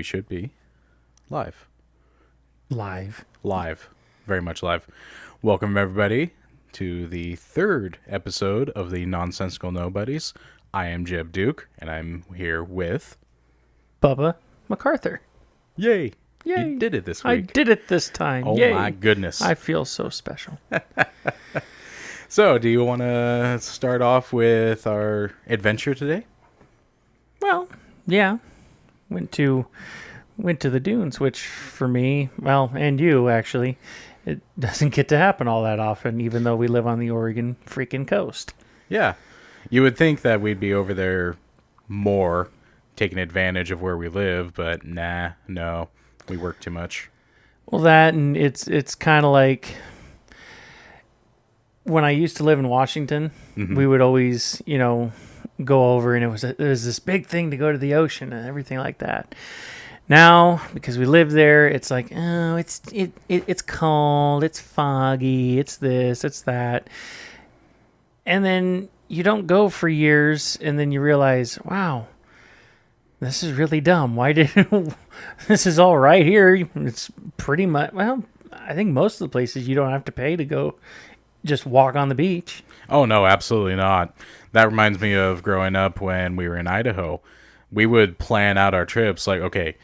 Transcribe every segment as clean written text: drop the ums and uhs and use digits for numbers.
we should be. Live. Live. Very much live. Welcome, everybody, to the third episode of the Nonsensical Nobodies. I am Jeb Duke, and I'm here with... Bubba MacArthur. Yay! Yay! You did it this I week. did it this time. Oh, Yay. my goodness. I feel so special. So, do you want to start off with our adventure today? Well, yeah. Went to the dunes, which for me, well, and you actually, it doesn't get to happen all that often, even though we live on the Oregon freaking coast. Yeah. You would think that we'd be over there more, taking advantage of where we live, but no. We work too much. Well, that, and it's kind of like when I used to live in Washington, we would always, go over, and it was this big thing to go to the ocean and everything like that. Now, because we live there, it's like, oh, it's cold, it's foggy, it's this, it's that. And then you don't go for years, and then you realize, wow, this is really dumb. Why didn't this is all right here? It's pretty much, well, I think most of the places you don't have to pay to go just walk on the beach. Oh, no, absolutely not. That reminds me of growing up when we were in Idaho. We would plan out our trips like, okay,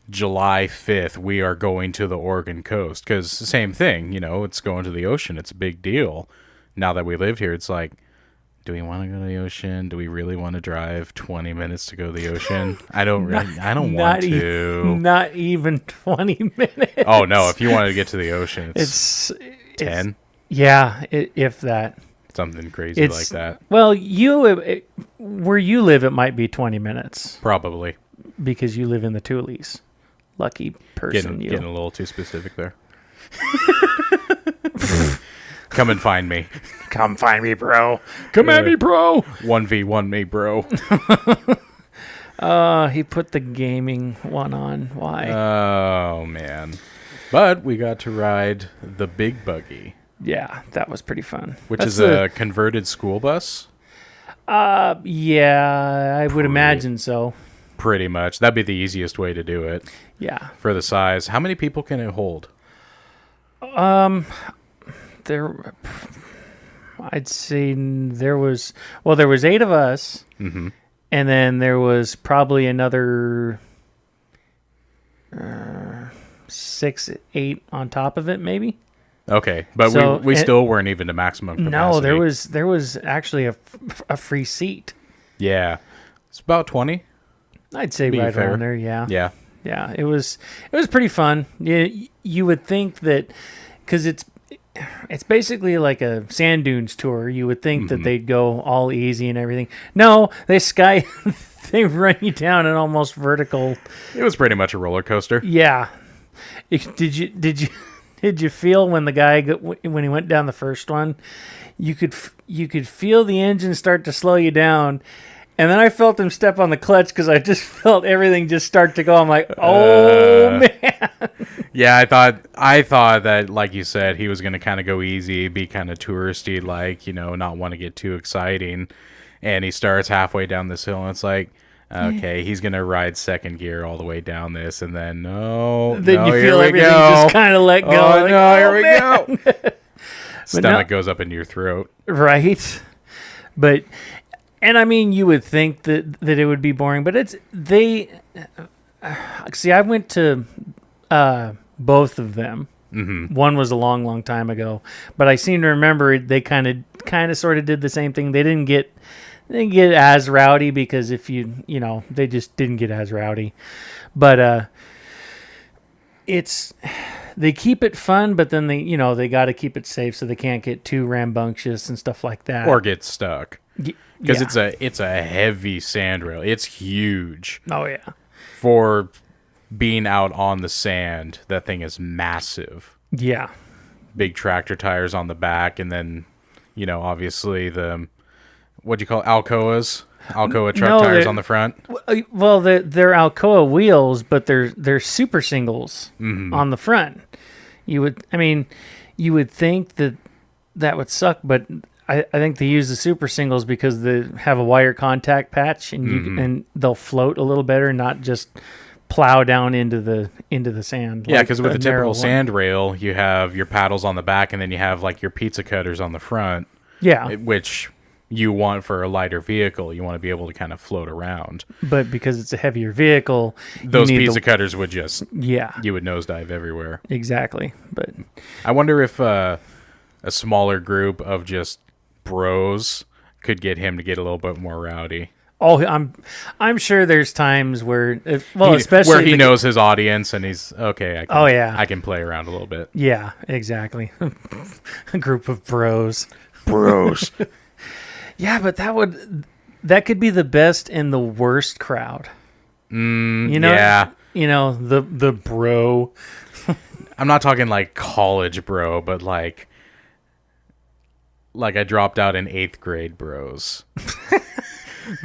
July 5th, we are going to the Oregon coast. Because same thing, it's going to the ocean. It's a big deal. Now that we live here, it's like, do we want to go to the ocean? Do we really want to drive 20 minutes to go to the ocean? I don't want to. Not even 20 minutes. Oh, no. If you wanted to get to the ocean, it's 10. Yeah, if that. Something crazy like that. Well, where you live, it might be 20 minutes. Probably. Because you live in the Tules. Lucky person, Getting a little too specific there. Come and find me. Come find me, bro. Come at me, bro. 1v1 me, bro. He put the gaming one on. Why? Oh, man. But we got to ride the big buggy. Yeah, that was pretty fun. Which is a converted school bus? Yeah, I would imagine so. Pretty much. That'd be the easiest way to do it. Yeah. For the size. How many people can it hold? I'd say there was 8 of us, and then there was probably another 6, 8 on top of it, maybe. Okay, but so, we still weren't even to maximum capacity. No, there was actually a free seat. Yeah, it's about 20. I'd say right around there. Yeah. Yeah. It was pretty fun. You would think that because it's basically like a sand dunes tour. You would think that they'd go all easy and everything. No, they run you down an almost vertical. It was pretty much a roller coaster. Yeah. Did you feel when the guy when he went down the first one, you could feel the engine start to slow you down, and then I felt him step on the clutch because I just felt everything just start to go. I'm like, oh man. Yeah, I thought that, like you said, he was going to kind of go easy, be kind of touristy, like, not want to get too exciting, and he starts halfway down this hill, and it's like, okay, he's going to ride second gear all the way down this, and then, you feel everything just kind of let go. Oh, like, no, here we go. Stomach goes up into your throat. Right. But, and I mean, you would think that it would be boring, but see, I went to both of them. Mm-hmm. One was a long, long time ago, but I seem to remember they kind of sort of did the same thing. They didn't get as rowdy because they just didn't get as rowdy. But they keep it fun, but then they got to keep it safe so they can't get too rambunctious and stuff like that. Or get stuck. Because it's a heavy sand rail. It's huge. Oh, yeah. For being out on the sand, that thing is massive. Yeah. Big tractor tires on the back, and then, obviously the... What do you call it? Alcoas? Alcoa truck tires on the front? Well, they're Alcoa wheels, but they're super singles on the front. You would think that would suck, but I think they use the super singles because they have a wire contact patch and and they'll float a little better, not just plow down into the sand. Yeah, like because with a the typical narrow one. sand rail, you have your paddles on the back, and then you have like your pizza cutters on the front, Yeah, which you want for a lighter vehicle. You want to be able to kind of float around. but because it's a heavier vehicle, Those you need pizza cutters would just, yeah, you would nosedive everywhere. exactly. But I wonder if a smaller group of just bros could get him to get a little bit more rowdy. oh, I'm sure there's times where, especially where he knows his audience and he's okay. I can play around a little bit. Yeah, exactly. A group of bros. Bros. Yeah, but that could be the best and the worst crowd. You know, Yeah. You know, the bro. I'm not talking like college bro, but like I dropped out in 8th grade bros.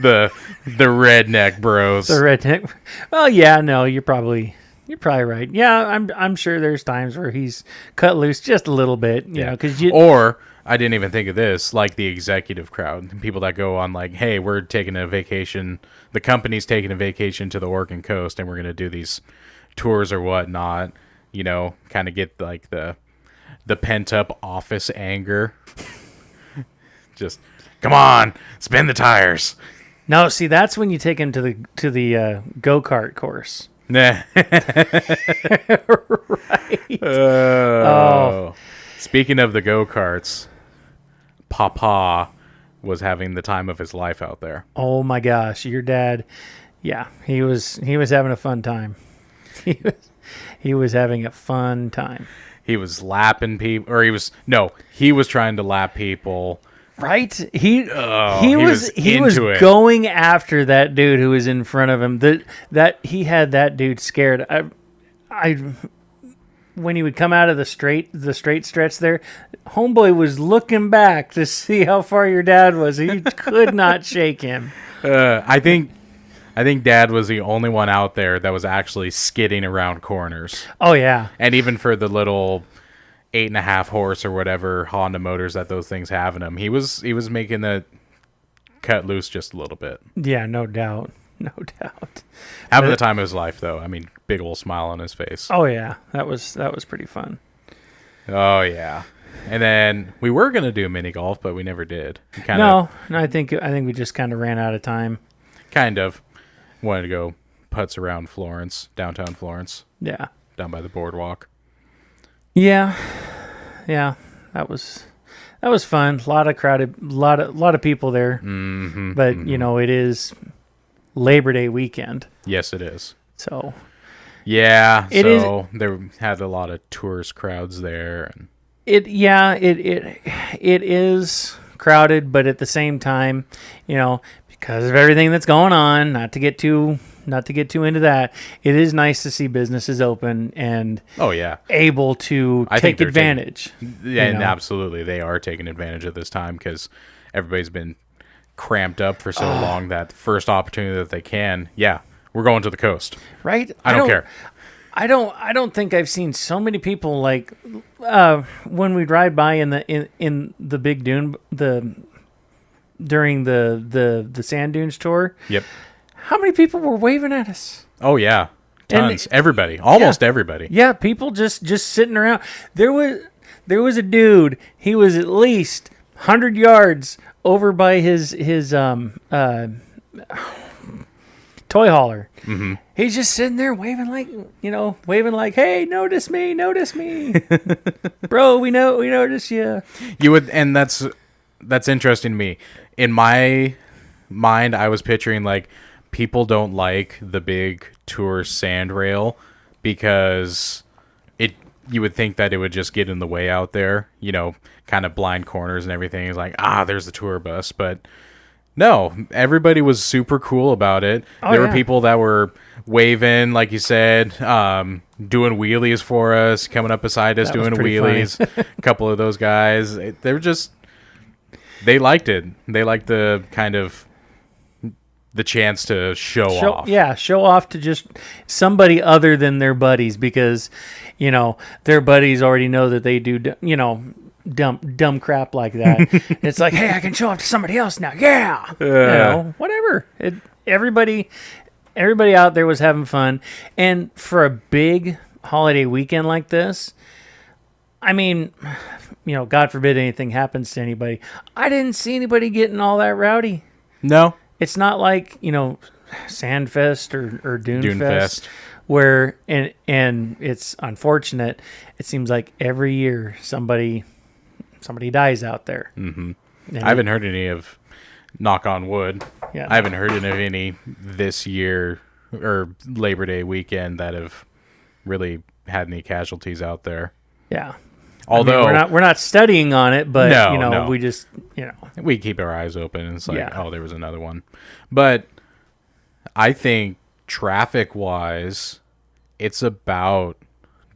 the redneck bros. The redneck. Well, yeah, no, you're probably right. Yeah, I'm sure there's times where he's cut loose just a little bit, you know, because Or I didn't even think of this, like the executive crowd, people that go on like, hey, we're taking a vacation. The company's taking a vacation to the Oregon coast, and we're going to do these tours or whatnot. You know, kind of get like the pent up office anger. Just come on, spin the tires. No, see, that's when you take him to the go-kart course. Nah. Right. Oh. Speaking of the go-karts, Papa was having the time of his life out there. Oh my gosh, your dad. Yeah, he was having a fun time. He was having a fun time. He was lapping people, or he was trying to lap people. Right? He was into it. going after that dude who was in front of him. That he had that dude scared. I when he would come out of the straight stretch there, homeboy was looking back to see how far your dad was. He could not shake him. I think Dad was the only one out there that was actually skidding around corners. Oh yeah. And even for the little 8.5 horse or whatever Honda motors that those things have in them, he was making the cut loose just a little bit. Yeah, no doubt. No doubt. Having the time of his life, though. I mean, big old smile on his face. Oh yeah, that was pretty fun. Oh yeah. And then we were gonna do mini golf, but we never did. No, I think we just kind of ran out of time. Kind of wanted to go putts around Florence, downtown Florence. Yeah. Down by the boardwalk. Yeah. That was fun. A lot of crowded, lot of people there. Mm-hmm, but you know, it is Labor Day weekend. Yes, it is. So. Yeah. It there had a lot of tourist crowds there. And it is crowded, but at the same time, you know, because of everything that's going on, not to get too into that, it is nice to see businesses open and able to take advantage. And absolutely, they are taking advantage of this time because everybody's been cramped up for so long that first opportunity that they can, we're going to the coast. Right? I don't care. I don't think I've seen so many people like when we ride by in the big dune during the sand dunes tour. Yep. How many people were waving at us? Oh yeah, tons. Everybody, almost everybody. Yeah, people just sitting around. There was a dude. He was at least 100 yards over by his toy hauler. Mm-hmm. He's just sitting there waving like, hey, notice me, bro. We notice you. You would, and that's interesting to me. In my mind, I was picturing like people don't like the big tour sand rail because you would think that it would just get in the way out there, you know, kind of blind corners and everything. It's like, there's the tour bus. But no, everybody was super cool about it. There were people that were waving, like you said, doing wheelies for us, coming up beside us, doing wheelies. A couple of those guys, they liked it. They liked the kind of the chance to show off. Yeah, show off to just somebody other than their buddies because, you know, their buddies already know that they do, you know, dumb crap like that. It's like, hey, I can show off to somebody else now. Yeah. You know, whatever. Everybody everybody out there was having fun. And for a big holiday weekend like this, I mean, God forbid anything happens to anybody. I didn't see anybody getting all that rowdy. No. It's not like, Sandfest or Dune Fest, Fest. where, and it's unfortunate, it seems like every year somebody dies out there. Mm-hmm. I haven't heard any of, knock on wood, Yeah. I haven't heard of any this year or Labor Day weekend that have really had any casualties out there. Yeah. Although we're not studying on it, but No. we just we keep our eyes open, and it's like, Yeah. oh, there was another one. But I think traffic-wise, it's about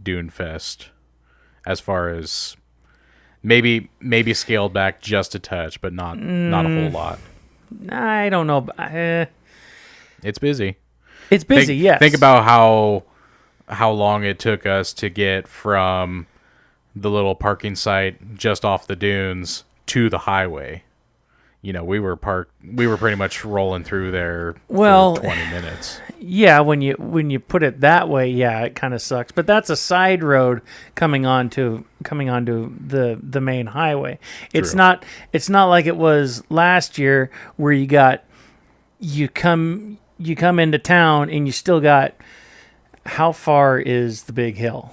Dune Fest as far as maybe scaled back just a touch, but not a whole lot. I don't know. It's busy. It's busy. Yes. Think about how long it took us to get from the little parking site just off the dunes to the highway. We were pretty much rolling through there for 20 minutes. Yeah, when you put it that way, yeah, it kind of sucks. But that's a side road coming onto the main highway. It's True. not like it was last year where you come into town and you still got, how far is the big hill?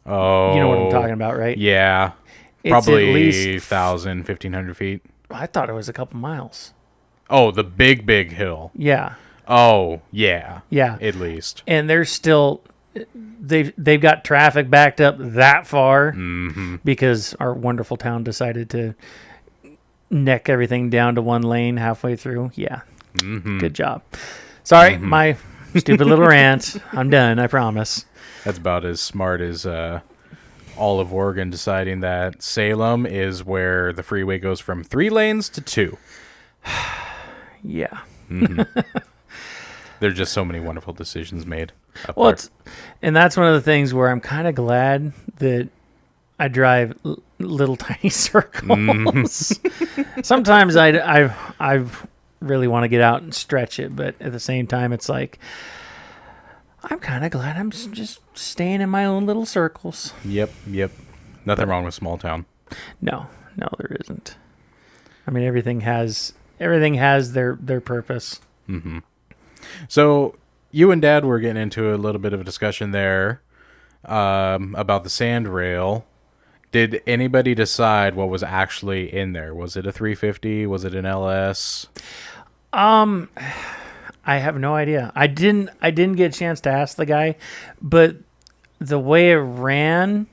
Oh, You know what I'm talking about, right? Yeah, It's probably at least 1,000, 1,500 feet. I thought it was a couple miles. Oh, the big hill. Yeah. Oh, yeah. Yeah. At least. And there's still they've got traffic backed up that far because our wonderful town decided to neck everything down to one lane halfway through. Yeah. Good job. Sorry, my stupid little rant. I'm done, I promise. That's about as smart as all of Oregon deciding that Salem is where the freeway goes from 3 lanes to 2. Yeah. There's just so many wonderful decisions made up Well, there. and that's one of the things where I'm kind of glad that I drive little tiny circles. Sometimes I really want to get out and stretch it, but at the same time, it's like I'm kind of glad I'm just staying in my own little circles. Yep. Nothing wrong with small town. No, there isn't. I mean, everything has their purpose. So you and Dad were getting into a little bit of a discussion there about the sand rail. Did anybody decide what was actually in there? Was it a 350? Was it an LS? I have no idea. I didn't get a chance to ask the guy, but the way it ran,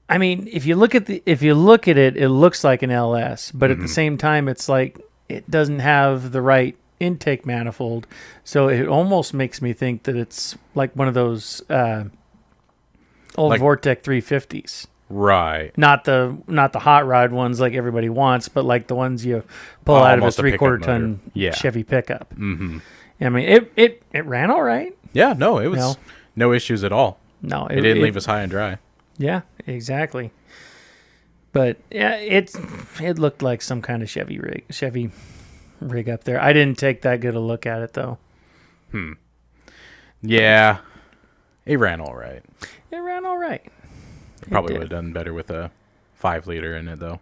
I mean, if you look at it, it looks like an LS, but at the same time, it's like it doesn't have the right intake manifold, so it almost makes me think that it's like one of those old Vortec 350s. Right. Not the hot rod ones like everybody wants, but like the ones you pull out of a Almost a pickup 3/4 ton motor. Yeah. Chevy pickup. I mean, it ran all right. Yeah, no, it was no issues at all. No, It didn't leave us high and dry. Yeah, exactly. But yeah, it looked like some kind of Chevy rig up there. I didn't take that good a look at it though. Yeah, it ran all right. It ran all right. Probably did. would have done better with a 5-liter in it, though.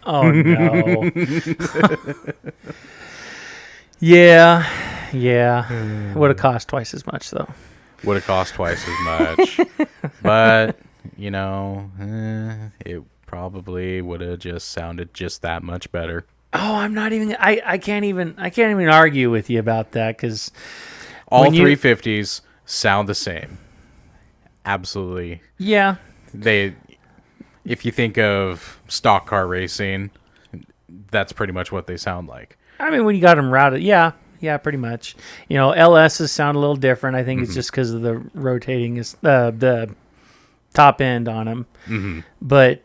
Oh no. Yeah. Would have cost twice as much though. Would have cost twice as much. But, it probably would have just sounded just that much better. Oh, I'm not even. I can't even argue with you about that because All 350s sound the same. Absolutely. Yeah. If you think of stock car racing, that's pretty much what they sound like. I mean, when you got them routed, yeah, pretty much. LSs sound a little different. I think it's just because of the rotating the top end on them. But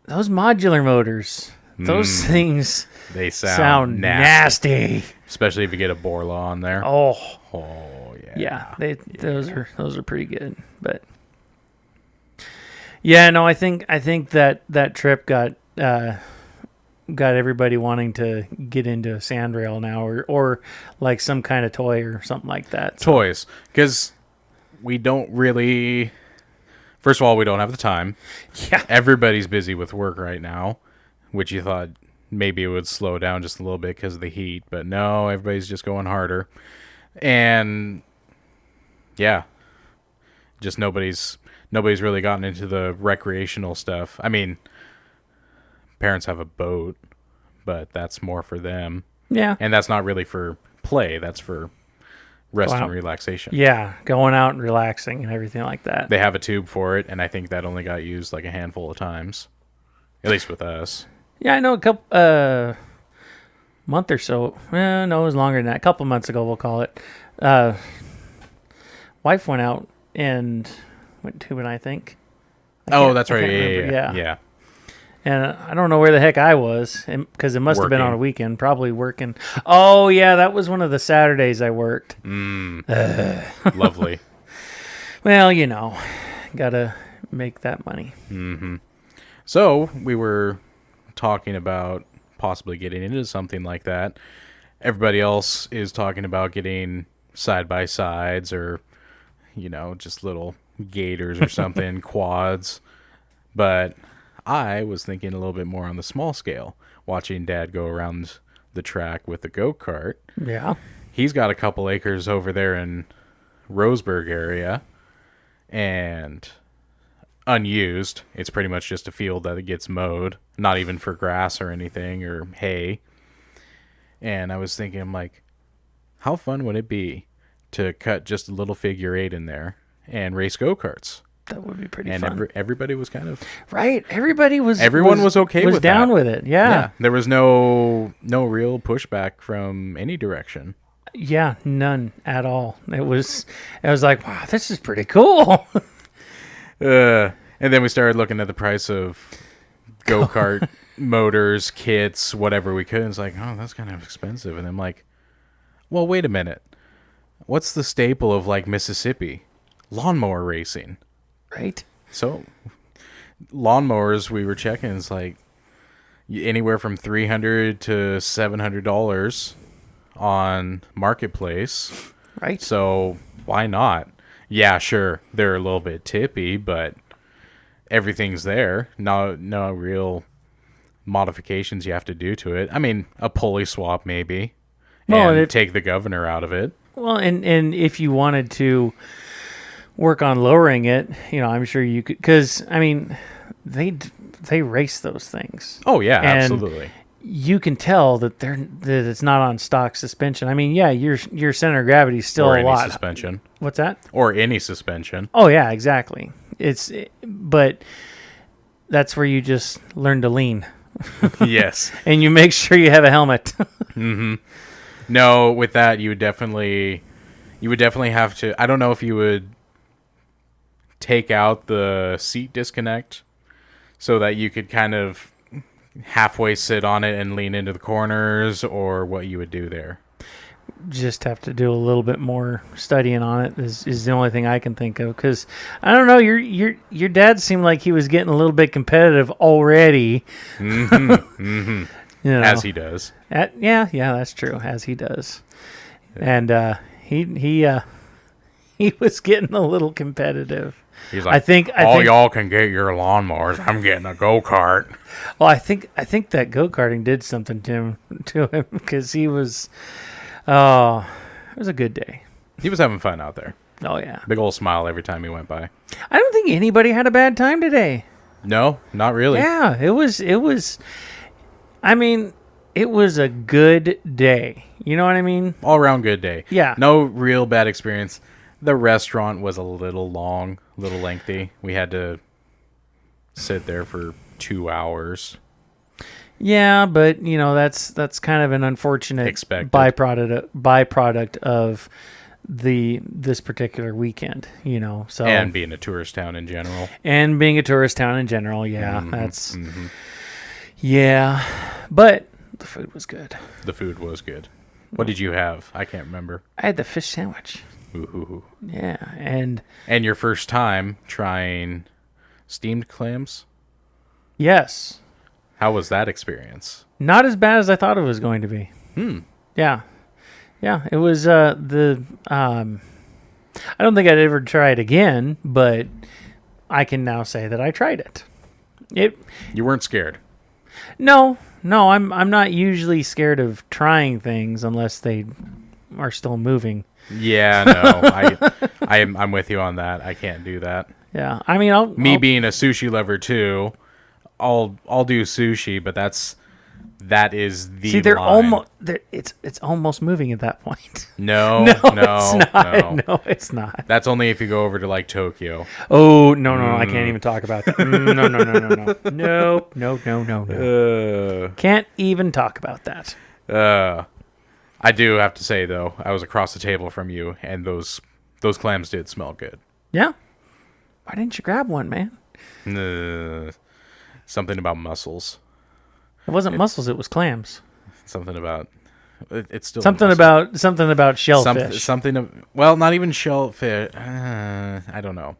those modular motors, those things, they sound nasty. Especially if you get a Borla on there. Oh yeah. Yeah, those are pretty good. But yeah, no, I think that trip got got everybody wanting to get into a sandrail now, or like some kind of toy or something like that. So. Toys, because we don't really. First of all, we don't have the time. Yeah. Everybody's busy with work right now, which you thought maybe it would slow down just a little bit because of the heat, but no, everybody's just going harder. And yeah, just nobody's really gotten into the recreational stuff. I mean, parents have a boat, but that's more for them. Yeah. And that's not really for play. That's for rest and relaxation. Yeah, going out and relaxing and everything like that. They have a tube for it, and I think that only got used like a handful of times, at least with us. Yeah, I know a couple month or so. No, it was longer than that. A couple months ago, we'll call it. Wife went out and went tubing, I think. That's right. Yeah. And I don't know where the heck I was, because it must have been on a weekend, probably working. Oh, yeah, that was one of the Saturdays I worked. Lovely. Well, got to make that money. Mm-hmm. So we were talking about possibly getting into something like that. Everybody else is talking about getting side-by-sides or, just little gators or something, quads. But I was thinking a little bit more on the small scale, watching Dad go around the track with the go-kart. Yeah. He's got a couple acres over there in Roseburg area, and unused. It's pretty much just a field that gets mowed, not even for grass or anything or hay. And I was thinking, I'm like, how fun would it be to cut just a little figure 8 in there and race go-karts? That would be pretty fun. And everybody was kind of... Right. Everyone was okay with down that. With it. Yeah. There was no real pushback from any direction. Yeah, none at all. I was like, wow, this is pretty cool. And then we started looking at the price of go-kart motors, kits, whatever we could. And it's like, oh, that's kind of expensive. And I'm like, well, wait a minute. What's the staple of like Mississippi? Lawnmower racing. Right. So lawnmowers, we were checking, it's like anywhere from $300 to $700 on Marketplace. Right. So why not? Yeah, sure, they're a little bit tippy, but everything's there. No real modifications you have to do to it. I mean, a pulley swap maybe, and take the governor out of it. Well, and if you wanted to work on lowering it, I'm sure you could, because I mean, they race those things. Oh yeah, and absolutely. You can tell that it's not on stock suspension. I mean, yeah, your center of gravity is still or a lot. Any suspension. What's that? Or any suspension. Oh yeah, exactly. But that's where you just learn to lean. Yes. And you make sure you have a helmet. Mm-hmm. No, with that you would definitely have to. I don't know if you would take out the seat disconnect so that you could kind of halfway sit on it and lean into the corners, or what you would do there. Just have to do a little bit more studying on it is the only thing I can think of, because I don't know, your dad seemed like he was getting a little bit competitive already. Mm-hmm. Mm-hmm. As he does. Yeah, that's true, as he does. And he was getting a little competitive. He's like, I think y'all can get your lawnmowers. I'm getting a go-kart. Well, I think that go-karting did something to him because he was. Oh, it was a good day. He was having fun out there. Oh yeah, big old smile every time he went by. I don't think anybody had a bad time today. No, not really. Yeah, it was. I mean, it was a good day. You know what I mean? All around good day. Yeah. No real bad experience. The restaurant was a little long, a little lengthy. We had to sit there for 2 hours. Yeah, but that's kind of an unfortunate byproduct of this particular weekend. So and being a tourist town in general. Yeah, that's yeah. But the food was good. What did you have? I can't remember. I had the fish sandwich. Ooh. Yeah, and your first time trying steamed clams? Yes. How was that experience? Not as bad as I thought it was going to be. Yeah. Yeah, it was I don't think I'd ever try it again, but I can now say that I tried it. You weren't scared. No, I'm not usually scared of trying things unless they are still moving. Yeah, no. I'm with you on that. I can't do that. Yeah. I mean, I'll being a sushi lover too, I'll do sushi, but that is the see. They're line. almost. It's almost moving at that point. No, it's not. No, it's not. That's only if you go over to like Tokyo. Oh no! I can't even talk about that. No. Can't even talk about that. I do have to say though, I was across the table from you, and those clams did smell good. Yeah. Why didn't you grab one, man? Something about mussels. It wasn't mussels. It was clams. Something about it's still something about shellfish. Well, not even shellfish. I don't know.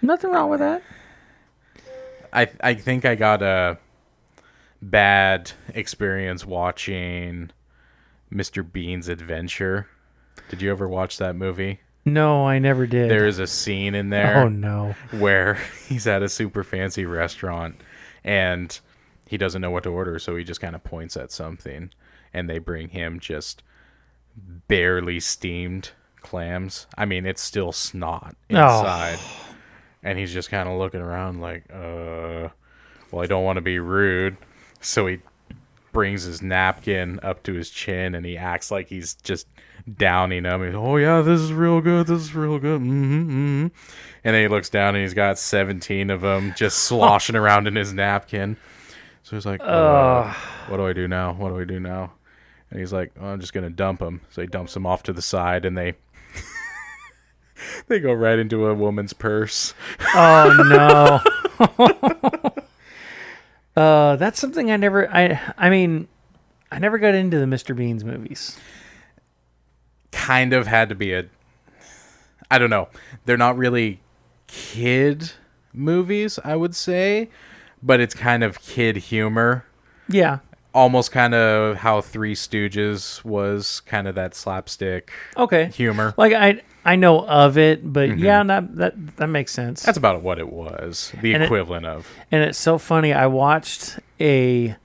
Nothing wrong with that. I think I got a bad experience watching Mr. Bean's Adventure. Did you ever watch that movie? No, I never did. There is a scene in there. Oh no. Where he's at a super fancy restaurant and he doesn't know what to order, so he just kind of points at something, and they bring him just barely steamed clams. I mean, it's still snot inside. Oh. And he's just kind of looking around like, well, I don't want to be rude. So he brings his napkin up to his chin, and he acts like he's just downing them. He's, oh, yeah, this is real good. This is real good. And then he looks down, and he's got 17 of them just sloshing around in his napkin. So he's like, what do I do now? What do I do now? And he's like, I'm just going to dump them. So he dumps them off to the side, and they go right into a woman's purse. Oh, no. That's something I never got into the Mr. Bean's movies. Kind of had to be I don't know. They're not really kid movies, I would say. But it's kind of kid humor. Yeah. Almost kind of how Three Stooges was, kind of that slapstick humor. Like I know of it, but yeah, that makes sense. That's about what it was. The equivalent of. And it's so funny. I watched an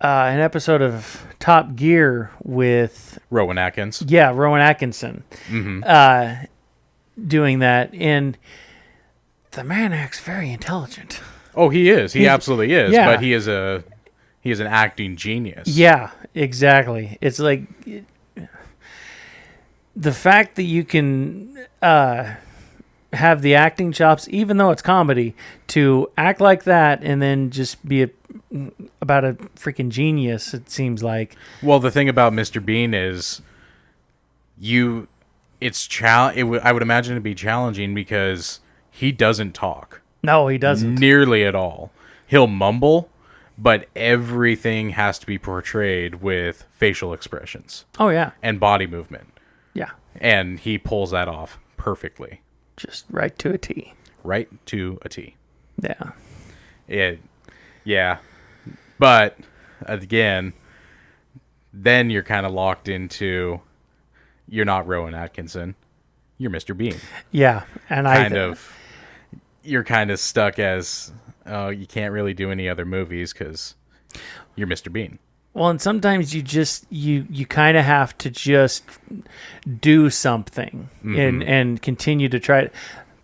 episode of Top Gear with Rowan Atkins. Yeah, Rowan Atkinson. Doing that, and the man acts very intelligent. Oh, he is. He absolutely is. Yeah. But he is an acting genius. Yeah, exactly. It's like the fact that you can have the acting chops, even though it's comedy, to act like that and then just be about a freaking genius. It seems like. Well, the thing about Mr. Bean is, I would imagine it'd be challenging because he doesn't talk. No, he doesn't. Nearly at all. He'll mumble, but everything has to be portrayed with facial expressions. Oh, yeah. And body movement. Yeah. And he pulls that off perfectly. Just right to a T. Right to a T. Yeah. Yeah. But, again, then you're kind of locked into, you're not Rowan Atkinson. You're Mr. Bean. Yeah. And you're kind of stuck as, you can't really do any other movies because you're Mr. Bean. Well, and sometimes you kind of have to just do something and continue to try it.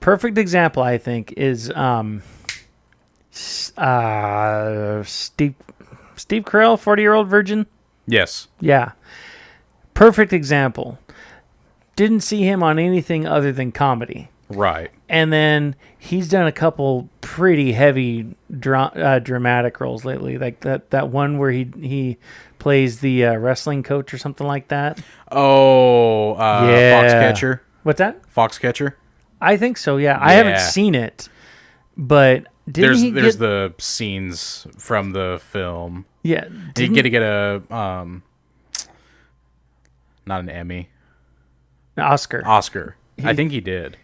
Perfect example, I think, is Steve Carell, 40-Year-Old Virgin. Yes. Yeah. Perfect example. Didn't see him on anything other than comedy. Right. And then he's done a couple pretty heavy dramatic roles lately, like that one where he plays the wrestling coach or something like that. Oh, Foxcatcher. What's that? Foxcatcher. I think so. Yeah, I haven't seen it, but there's the scenes from the film. Yeah, you get a not an Emmy, an Oscar. I think he did.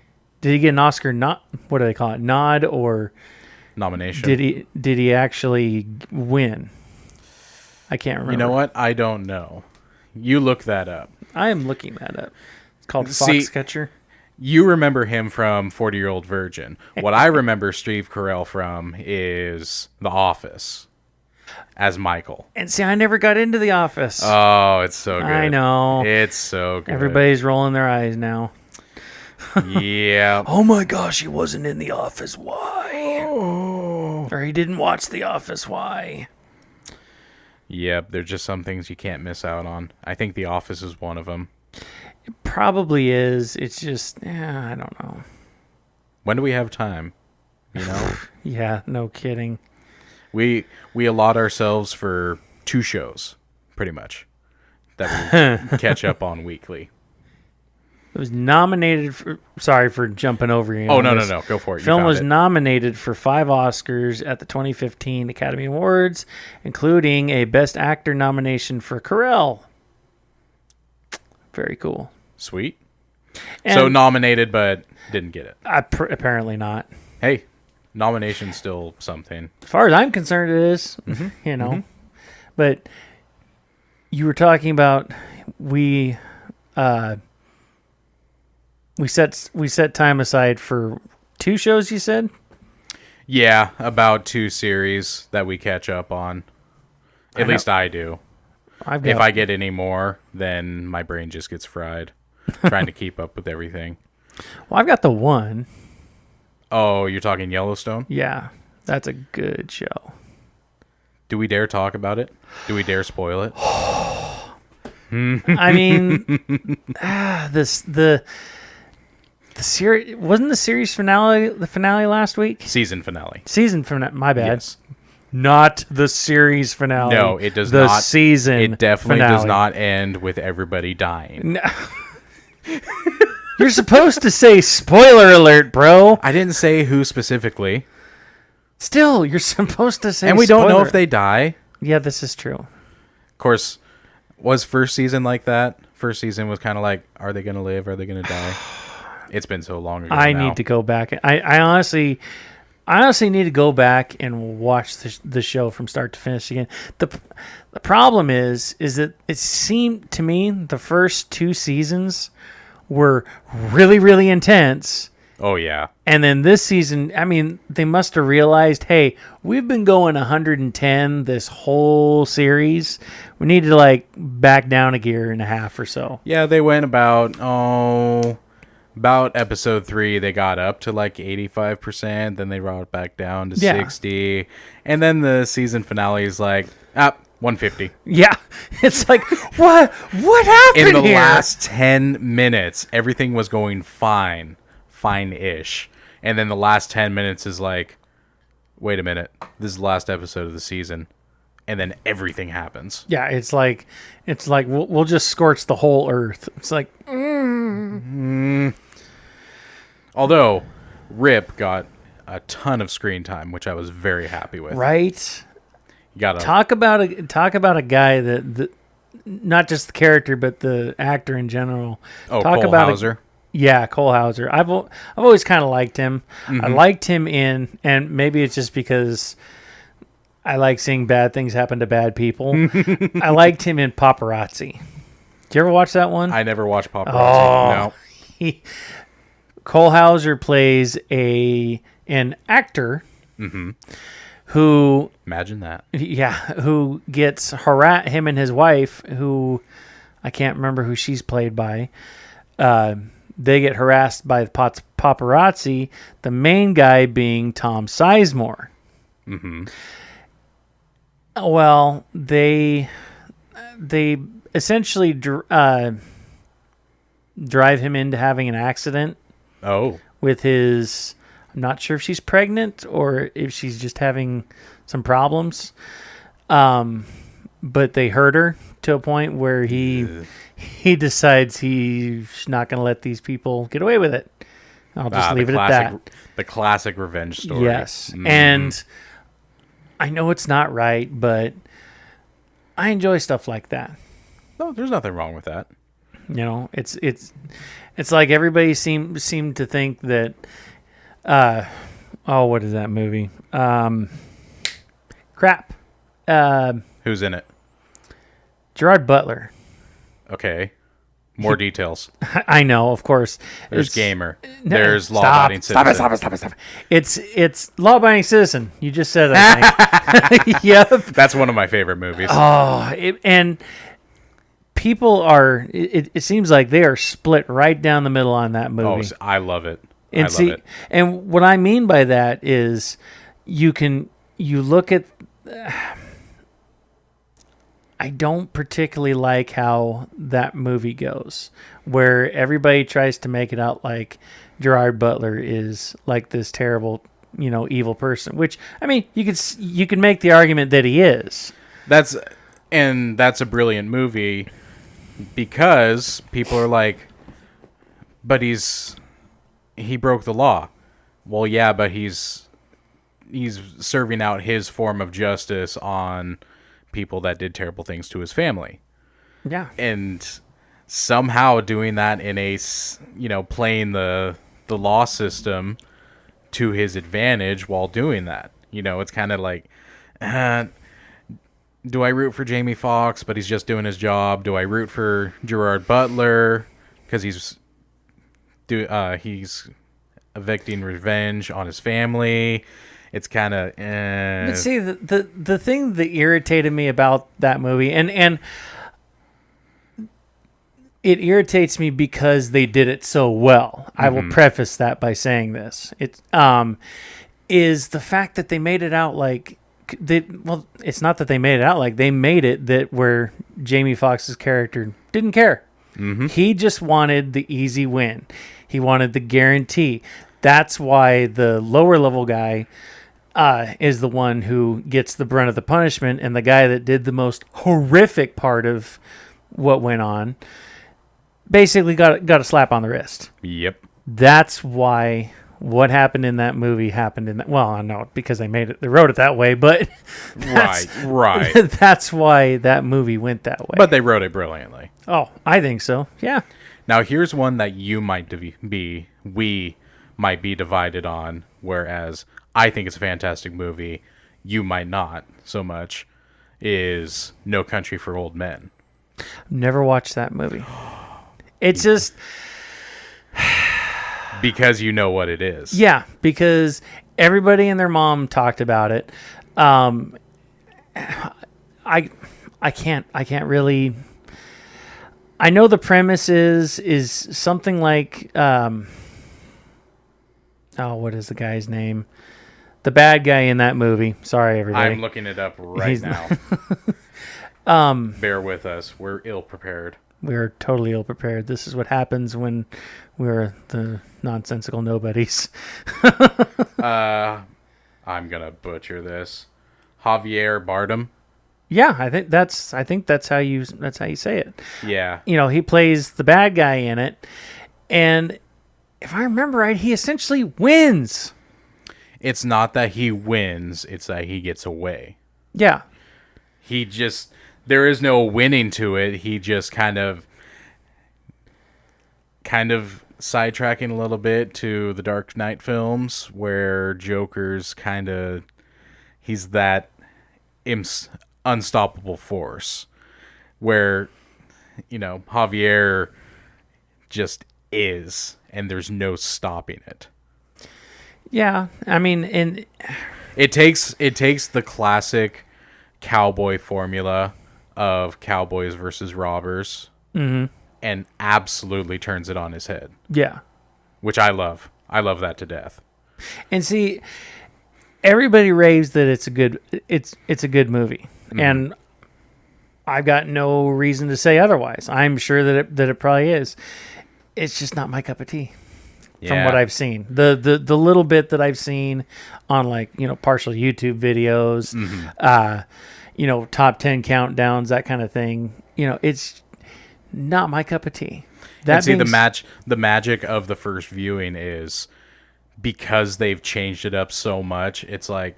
Did he get an Oscar? Not what do they call it? Nod nomination. Did he actually win? I can't remember. You know what? I don't know. You look that up. I am looking that up. It's called See, Foxcatcher. You remember him from 40-Year-Old Virgin. What I remember Steve Carell from is The Office as Michael. And see, I never got into The Office. Oh, it's so good. I know. It's so good. Everybody's rolling their eyes now. Yeah. Oh my gosh, he wasn't in The Office. Why? Oh. Or he didn't watch The Office. Why? Yep, there's just some things you can't miss out on. I think The Office is one of them. It probably is. It's just, I don't know. When do we have time? You know? Yeah, no kidding. We allot ourselves for 2 shows, pretty much, that we catch up on weekly. It was nominated for. Sorry for jumping over you. Oh, no. Go for it. Film was nominated for 5 Oscars at the 2015 Academy Awards, including a Best Actor nomination for Carell. Very cool. Sweet. And so nominated, but didn't get it. Apparently not. Hey, nomination's still something. As far as I'm concerned, it is. You know. Mm-hmm. But you were talking about we set time aside for 2 shows, you said? Yeah, about 2 series that we catch up on. At least I do. If I get any more, then my brain just gets fried trying to keep up with everything. Well, I've got the one. Oh, you're talking Yellowstone? Yeah, that's a good show. Do we dare talk about it? Do we dare spoil it? I mean, the series wasn't the series finale the finale last week? Season finale. Season finale. My bad. Yes. Not the series finale. No, it does the not. The season. It definitely finale. does not end with everybody dying. No. You're supposed to say spoiler alert, bro. I didn't say who specifically. Still, you're supposed to say and we don't know if they die. Yeah, this is true. Of course, was first season like that? First season was kind of like, are they going to live? Are they going to die? It's been so long ago I now. need to go back. I honestly need to go back and watch the show from start to finish again. The problem is that it seemed to me the first 2 seasons were really, really intense. Oh, yeah. And then this season, I mean, they must have realized, hey, we've been going 110 this whole series. We need to, back down a gear and a half or so. Yeah, they went about episode 3, they got up to 85%. Then they brought it back down to 60. And then the season finale is 150. Yeah. It's like, what happened in the here? last 10 minutes, everything was going fine-ish. And then the last 10 minutes is wait a minute, this is the last episode of the season. And then everything happens. Yeah, it's like we'll just scorch the whole earth. It's like, Although Rip got a ton of screen time, which I was very happy with. right? You got Talk about a guy that not just the character but the actor in general. Cole Hauser. Yeah, Cole Hauser. I've always kind of liked him. Mm-hmm. I liked him and maybe it's just because I like seeing bad things happen to bad people. I liked him in Paparazzi. Did you ever watch that one? I never watched Paparazzi. No. Cole Hauser plays an actor who... Imagine that. Yeah, who gets harassed, him and his wife, who I can't remember who she's played by, they get harassed by the paparazzi, the main guy being Tom Sizemore. Mm-hmm. Well, they essentially drive him into having an accident. Oh. With his... I'm not sure if she's pregnant or if she's just having some problems. But they hurt her to a point where he decides he's not going to let these people get away with it. I'll just leave it at that. The classic revenge story. Yes. And I know it's not right, but I enjoy stuff like that. No, there's nothing wrong with that. You know, it's like everybody seemed to think that Oh, what is that movie? Crap. Who's in it? Gerard Butler. Okay. More details. I know, of course. There's It's- Gamer. No, There's Law-Abiding Citizen. Stop it. It's Law-Abiding Citizen. You just said it, I think. Yep. That's one of my favorite movies. And people are, it seems like they are split right down the middle on that movie. I love it. And I love it. and what I mean by that is you look at, I don't particularly like how that movie goes, where everybody tries to make it out like Gerard Butler is like this terrible, evil person, which, I mean, you could make the argument that he is. That's a brilliant movie because people are like, but he broke the law. Well, yeah, but he's serving out his form of justice on people that did terrible things to his family. Yeah. And somehow doing that in playing the law system to his advantage while doing that. It's kind of like, do I root for Jamie Foxx, but he's just doing his job? Do I root for Gerard Butler because he's evicting revenge on his family? It's kind of. But see, the thing that irritated me about that movie, and it irritates me because they did it so well. Mm-hmm. I will preface that by saying this: is the fact that they made it out like it's not that they made it out like they made it that where Jamie Foxx's character didn't care. Mm-hmm. He just wanted the easy win. He wanted the guarantee. That's why the lower level guy is the one who gets the brunt of the punishment, and the guy that did the most horrific part of what went on basically got a slap on the wrist. Yep. That's why what happened in that movie happened in that. Well, I know because they wrote it that way, but right. That's why that movie went that way. But they wrote it brilliantly. Oh, I think so. Yeah. Now here's one that we might be divided on, whereas I think it's a fantastic movie. You might not so much. Is No Country for Old Men. Never watched that movie. It's just because you know what it is. Yeah, because everybody and their mom talked about it. I can't really. I know the premise is something like what is the guy's name? The bad guy in that movie. Sorry, everybody. I'm looking it up right now. Bear with us. We're ill prepared. We're totally ill prepared. This is what happens when we're the nonsensical nobodies. I'm gonna butcher this. Javier Bardem. Yeah, I think that's how you say it. Yeah. He plays the bad guy in it, and if I remember right, he essentially wins. It's not that he wins, it's that he gets away. Yeah. There is no winning to it. He just kind of sidetracking a little bit to the Dark Knight films where Joker's he's that unstoppable force where, Javier just is, and there's no stopping it. Yeah, I mean, and it takes the classic cowboy formula of cowboys versus robbers, and absolutely turns it on his head. Yeah, which I love. I love that to death. And see, everybody raves that it's a good movie, and I've got no reason to say otherwise. I'm sure that it probably is. It's just not my cup of tea. From what I've seen, the little bit that I've seen on partial YouTube videos, top 10 countdowns, that kind of thing, it's not my cup of tea. The magic of the first viewing is because they've changed it up so much. It's like,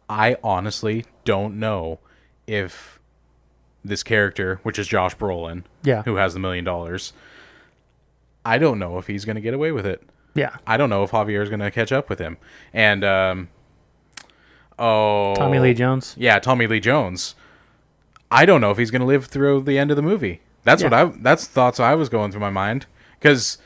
I honestly don't know if this character, which is Josh Brolin, who has $1 million, I don't know if he's going to get away with it. Yeah. I don't know if Javier's going to catch up with him. And, Tommy Lee Jones. Yeah, Tommy Lee Jones. I don't know if he's going to live through the end of the movie. That's that's thoughts I was going through my mind. Because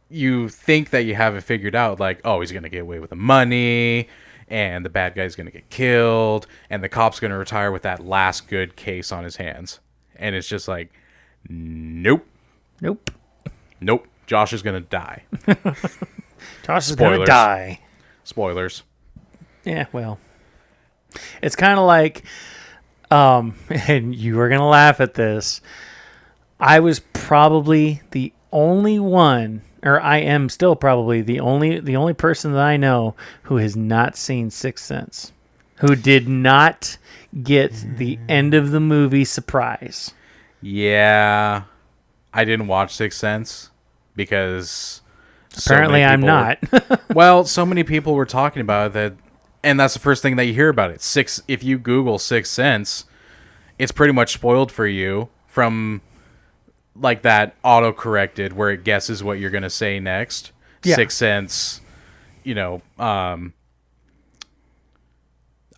you think that you have it figured out, like, oh, he's going to get away with the money, and the bad guy's going to get killed, and the cop's going to retire with that last good case on his hands. And it's just like, nope. Nope. Josh is going to die. Josh is going to die. Spoilers. Yeah, well. It's kind of like, and you are going to laugh at this, I was probably the only one, or I am still probably the only person that I know who has not seen Sixth Sense, who did not get the end of the movie surprise. Yeah, I didn't watch Sixth Sense because apparently I'm not. Well, so many people were talking about it that, and that's the first thing that you hear about it. If you Google Sixth Sense, it's pretty much spoiled for you from like that auto-corrected where it guesses what you're going to say next. Yeah. Sixth Sense, I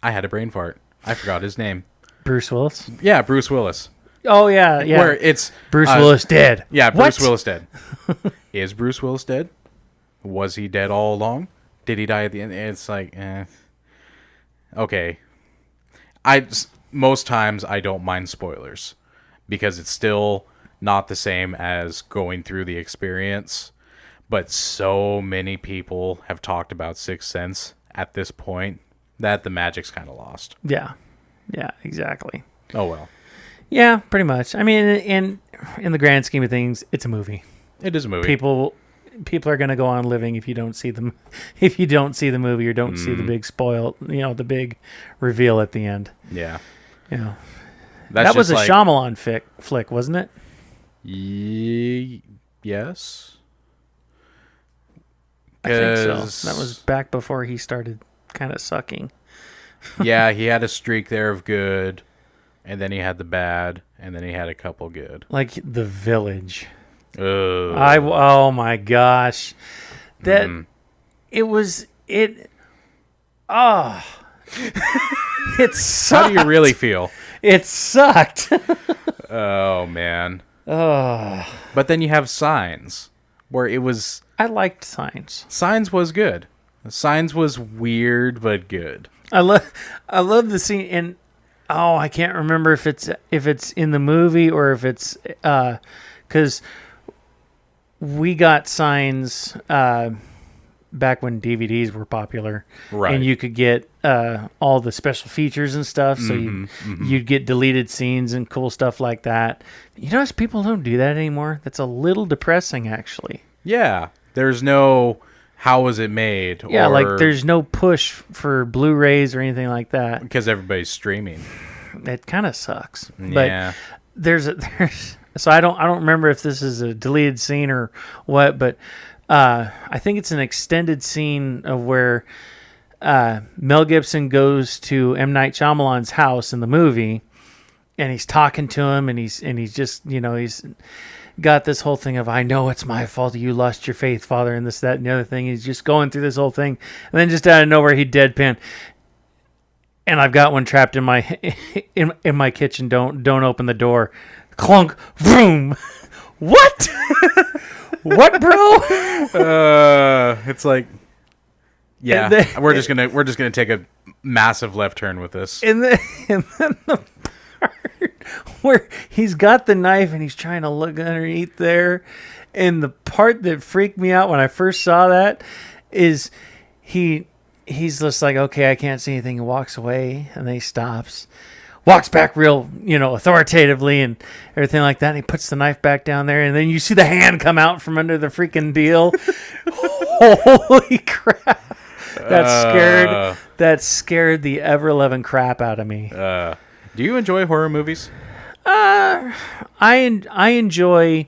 had a brain fart. I forgot his name. Bruce Willis? Yeah, Bruce Willis. Oh, yeah. Where it's... Bruce Willis dead. Yeah, Bruce Willis dead. Is Bruce Willis dead? Was he dead all along? Did he die at the end? It's like, okay. Most times I don't mind spoilers because it's still not the same as going through the experience. But so many people have talked about Sixth Sense at this point that the magic's kind of lost. Yeah. Yeah, exactly. Oh, well. Yeah, pretty much. I mean, in the grand scheme of things, it's a movie. It is a movie. People are going to go on living if you don't see them, if you don't see the movie or don't see the big spoil, the big reveal at the end. Yeah. That was a Shyamalan flick, wasn't it? Yes. I think so. That was back before he started kind of sucking. Yeah, he had a streak there of good, and then he had the bad, and then he had a couple good. Like The Village. Oh. Oh my gosh. That it sucked. How do you really feel? It sucked. Oh man. Oh. But then you have Signs, where it was... I liked Signs. Signs was good. Signs was weird, but good. I love the scene, and I can't remember if it's in the movie or if it's because we got Signs back when DVDs were popular, right? And you could get all the special features and stuff, so you'd get deleted scenes and cool stuff like that. You notice people don't do that anymore. That's a little depressing, actually. Yeah, there's no how was it made? Yeah, like there's no push for Blu-rays or anything like that because everybody's streaming. It kind of sucks. Yeah. But there's so I don't remember if this is a deleted scene or what, but I think it's an extended scene of where Mel Gibson goes to M. Night Shyamalan's house in the movie, and he's talking to him, and he's just he's got this whole thing of, I know it's my fault you lost your faith, Father, and this, that, and the other thing. He's just going through this whole thing, and then just out of nowhere he deadpan. And I've got one trapped in my in my kitchen. Don't open the door. Clunk. Vroom. What? What, bro? It's like, yeah. We're just gonna take a massive left turn with this. And then the part where he's got the knife and he's trying to look underneath there, and the part that freaked me out when I first saw that is he's just like, okay, I can't see anything. He walks away, and then he stops, walks back real, authoritatively and everything like that. And he puts the knife back down there, and then you see the hand come out from under the freaking deal. Holy crap! That scared the ever-loving crap out of me. Do you enjoy horror movies? I enjoy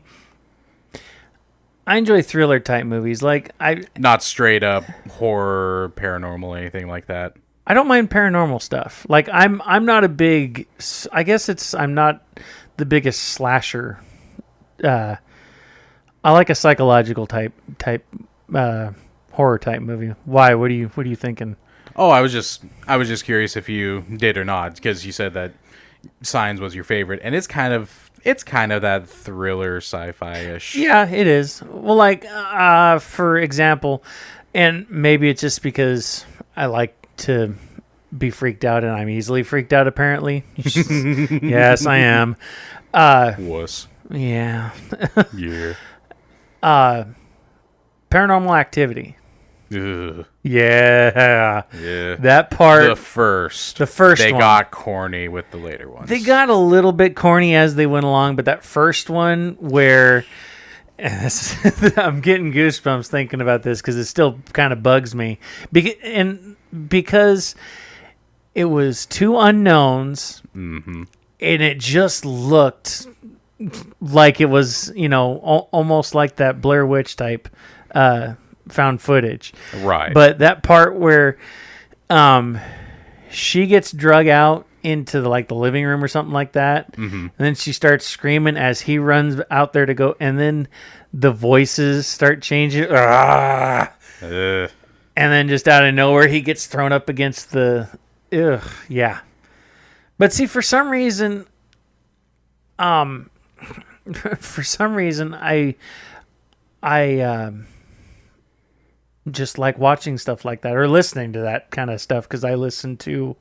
thriller type movies. Like not straight up horror, paranormal, anything like that. I don't mind paranormal stuff. Like I'm not a big. I guess I'm not the biggest slasher. I like a psychological type horror type movie. Why? What are you thinking? Oh, I was just curious if you did or not, because you said that Signs was your favorite, and it's kind of that thriller sci-fi-ish. Yeah, it is. Well, like for example, and maybe it's just because I like to be freaked out, and I'm easily freaked out. Apparently, yes, I am. Was Yeah. yeah. Paranormal Activity. Ugh. Yeah. Yeah. That part. The first they one. got corny with the later ones. They got a little bit corny as they went along, but that first one where I'm getting goosebumps thinking about this because it still kind of bugs me. Because it was two unknowns, Mm-hmm. and it just looked like it was, almost like that Blair Witch type found footage. Right. But that part where she gets drug out into the living room or something like that, and then she starts screaming as he runs out there to go, and then the voices start changing. And then just out of nowhere, he gets thrown up against the... Ugh, yeah. But see, for some reason, I just like watching stuff like that or listening to that kind of stuff because I listen to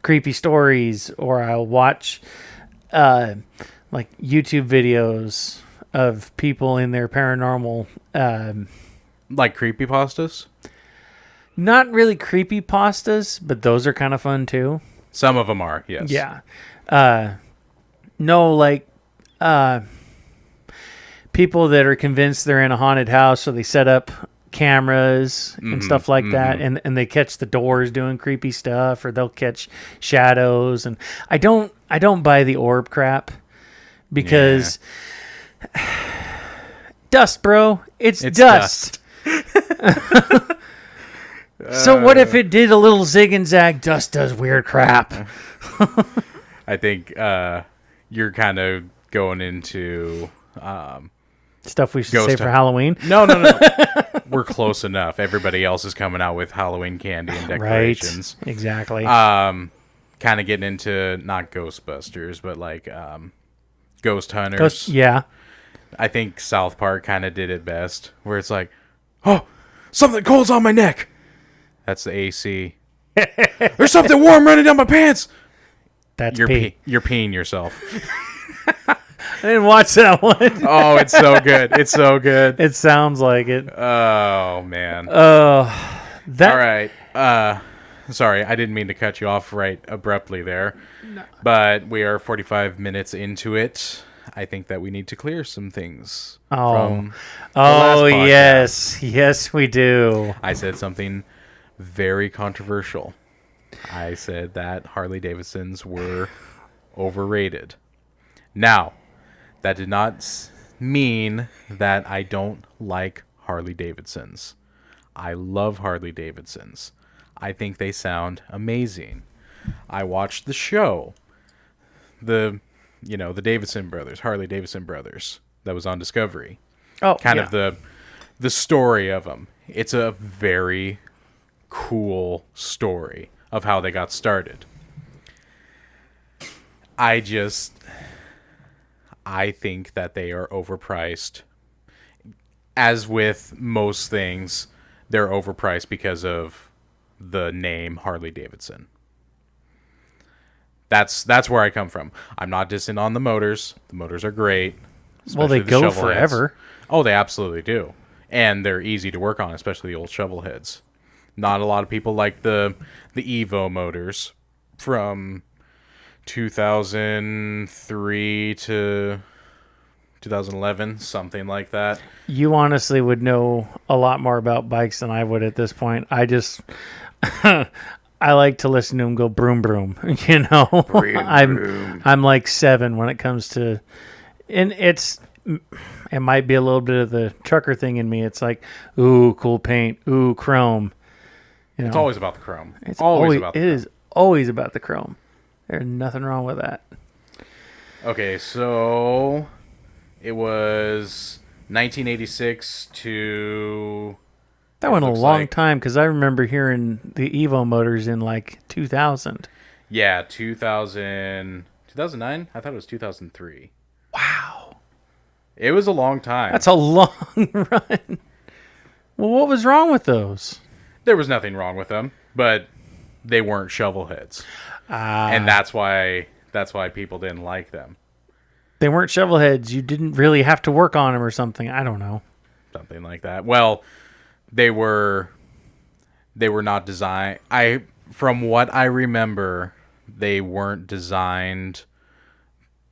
creepy stories, or I'll watch YouTube videos of people in their paranormal... like creepypastas? Not really creepypastas, but those are kind of fun too. Some of them are, yes. Yeah. No, people that are convinced they're in a haunted house, so they set up cameras and stuff like that, and they catch the doors doing creepy stuff, or they'll catch shadows. And I don't buy the orb crap because dust, bro. It's dust. So what if it did a little zig and zag? Dust does weird crap. I think you're kind of going into stuff we should Ghost say for Halloween. No. We're close enough. Everybody else is coming out with Halloween candy and decorations. Right. Exactly. Kind of getting into not Ghostbusters, but Ghost Hunters. Yeah. I think South Park kind of did it best, where it's like, oh, something cold's on my neck. That's the AC. There's something warm running down my pants. That's you're pee. You're peeing yourself. I didn't watch that one. Oh, it's so good. It's so good. It sounds like it. Oh, man. All right. Sorry, I didn't mean to cut you off right abruptly there. No. But we are 45 minutes into it. I think that we need to clear some things. From the last podcast. Yes, we do. I said something very controversial. I said that Harley-Davidsons were overrated. Now, that did not mean that I don't like Harley-Davidsons. I love Harley-Davidsons. I think they sound amazing. I watched the show, the Davidson brothers, Harley-Davidson brothers, that was on Discovery. Oh, kind of the story of them. It's a very cool story of how they got started. I think that they are overpriced. As with most things, they're overpriced because of the name Harley-Davidson. That's where I come from. I'm not dissing on the motors. The motors are great. Well, they go forever. Oh, they absolutely do. And they're easy to work on, especially the old shovel heads. Not a lot of people like the Evo motors from 2003 to 2011, something like that. You honestly would know a lot more about bikes than I would at this point. I just... I like to listen to them go broom broom, Broom. I'm like 7 when it comes to... And it might be a little bit of the trucker thing in me. It's like, ooh, cool paint, ooh, chrome. It's always about the chrome. It is always about the chrome. There's nothing wrong with that. Okay, so it was 1986 to That it went a looks long like- time because I remember hearing the Evo motors in like 2000. Yeah, 2009. I thought it was 2003. Wow. It was a long time. That's a long run. Well, what was wrong with those? There was nothing wrong with them, but they weren't shovel heads, and that's why people didn't like them. They weren't shovel heads. You didn't really have to work on them or something. I don't know. Something like that. Well, they were not designed. From what I remember, they weren't designed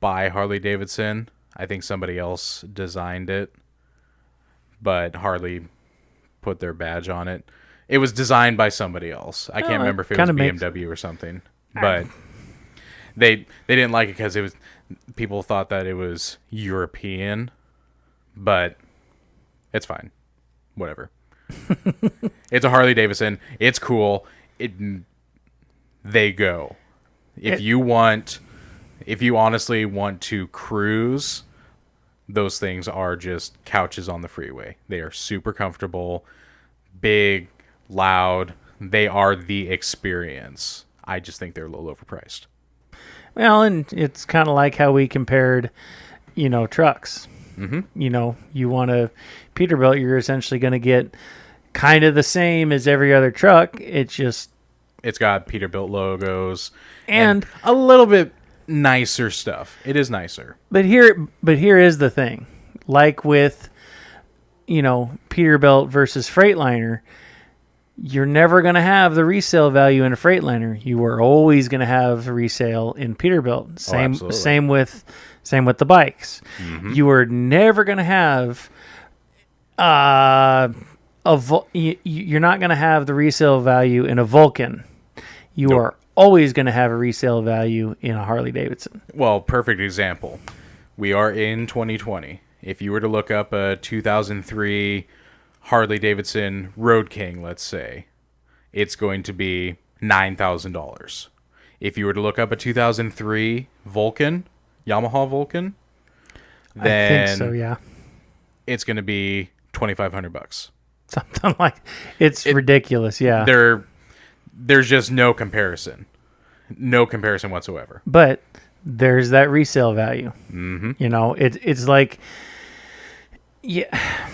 by Harley-Davidson. I think somebody else designed it, but Harley put their badge on it. It was designed by somebody else. I can't remember if it was BMW or something, but they didn't like it because it was people thought that it was European, but it's fine. Whatever. It's a Harley-Davidson. It's cool. They go. If you honestly want to cruise, those things are just couches on the freeway. They are super comfortable, big, loud. They are the experience. I just think they're a little overpriced. Well, and it's kind of like how we compared, trucks. Mm-hmm. You want a Peterbilt, you're essentially going to get kind of the same as every other truck. It's got Peterbilt logos and a little bit nicer stuff. It is nicer. But here is the thing. Like with, Peterbilt versus Freightliner, you're never going to have the resale value in a Freightliner. You are always going to have resale in Peterbilt. Same with the bikes. Mm-hmm. You are never going to have you're not going to have the resale value in a Vulcan. You are always going to have a resale value in a Harley-Davidson. Well, perfect example. We are in 2020. If you were to look up a 2003 Harley-Davidson Road King, let's say, it's going to be $9,000. If you were to look up a 2003 Vulcan, Yamaha Vulcan, then I think so, yeah. It's going to be $2,500. Something like it's ridiculous, yeah. There's just no comparison whatsoever. But there's that resale value. Mm-hmm. It's like, yeah,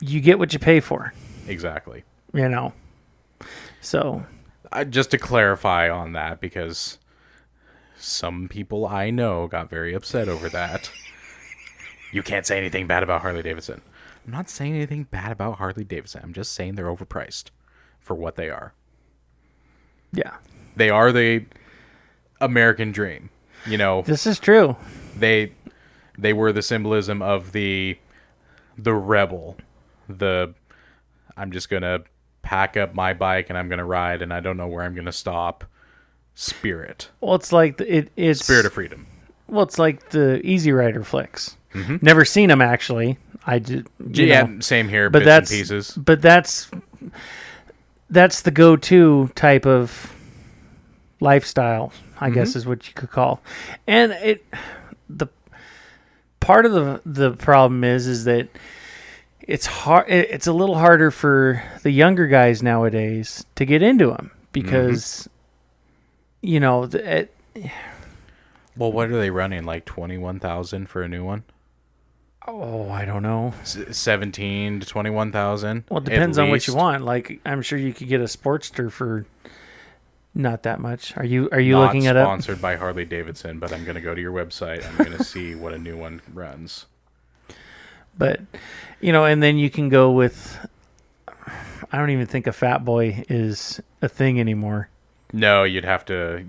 you get what you pay for. Exactly. So just to clarify on that, because some people I know got very upset over that. You can't say anything bad about Harley-Davidson. I'm not saying anything bad about Harley-Davidson. I'm just saying they're overpriced for what they are. Yeah. They are the American dream. This is true. They were the symbolism of the rebel. I'm just going to pack up my bike and I'm going to ride and I don't know where I'm going to stop. Spirit. Well, it's like it's Spirit of freedom. Well, it's like the Easy Rider flicks. Mm-hmm. Never seen them actually. I did. Same here. But bits and pieces. But that's the go-to type of lifestyle, I guess is what you could call. And the part of the problem is that it's hard. It's a little harder for the younger guys nowadays to get into them because, well, what are they running? Like 21,000 for a new one? Oh, I don't know. 17 to 21,000. Well, it depends on what you want. Like, I'm sure you could get a Sportster for not that much. Are you looking it up? Not sponsored by Harley-Davidson, but I'm going to go to your website. I'm going to see what a new one runs. But, and then you can go with, I don't even think a Fat Boy is a thing anymore. No, you'd have to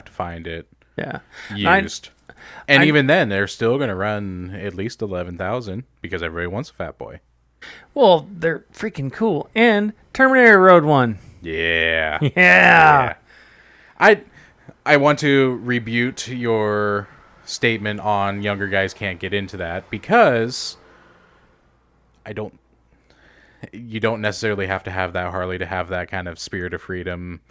find it. Yeah. Used. And even then, they're still going to run at least 11,000 because everybody wants a Fat Boy. Well, they're freaking cool. And Terminator Road 1. Yeah. Yeah. I want to rebut your statement on younger guys can't get into that because you don't necessarily have to have that Harley to have that kind of spirit of freedom,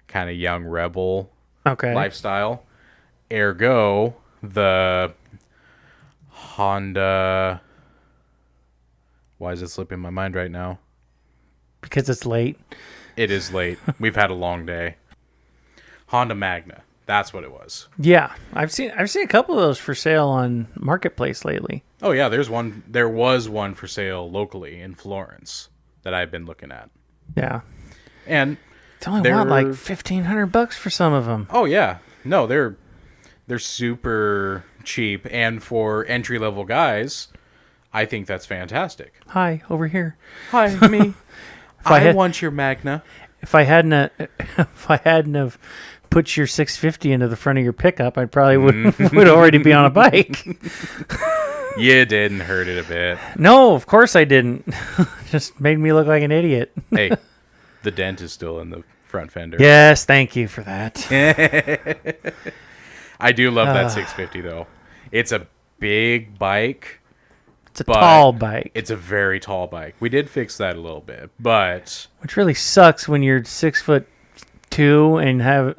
kind of young rebel lifestyle. Ergo, the Honda Why is it slipping my mind right now? Because it's late. It is late. We've had a long day. Honda Magna. That's what it was. Yeah, I've seen a couple of those for sale on Marketplace lately. Oh yeah, there was one for sale locally in Florence that I've been looking at. Yeah. And it's only about like $1,500 for some of them. Oh yeah. No, they're super cheap, and for entry-level guys, I think that's fantastic. Hi, over here. Hi, me. I want your Magna. If I hadn't have put your 650 into the front of your pickup, I probably would already be on a bike. You didn't hurt it a bit. No, of course I didn't. Just made me look like an idiot. Hey, the dent is still in the front fender. Yes, thank you for that. I do love that 650 though. It's a big bike. It's a tall bike. It's a very tall bike. We did fix that a little bit, but which really sucks when you're 6'2"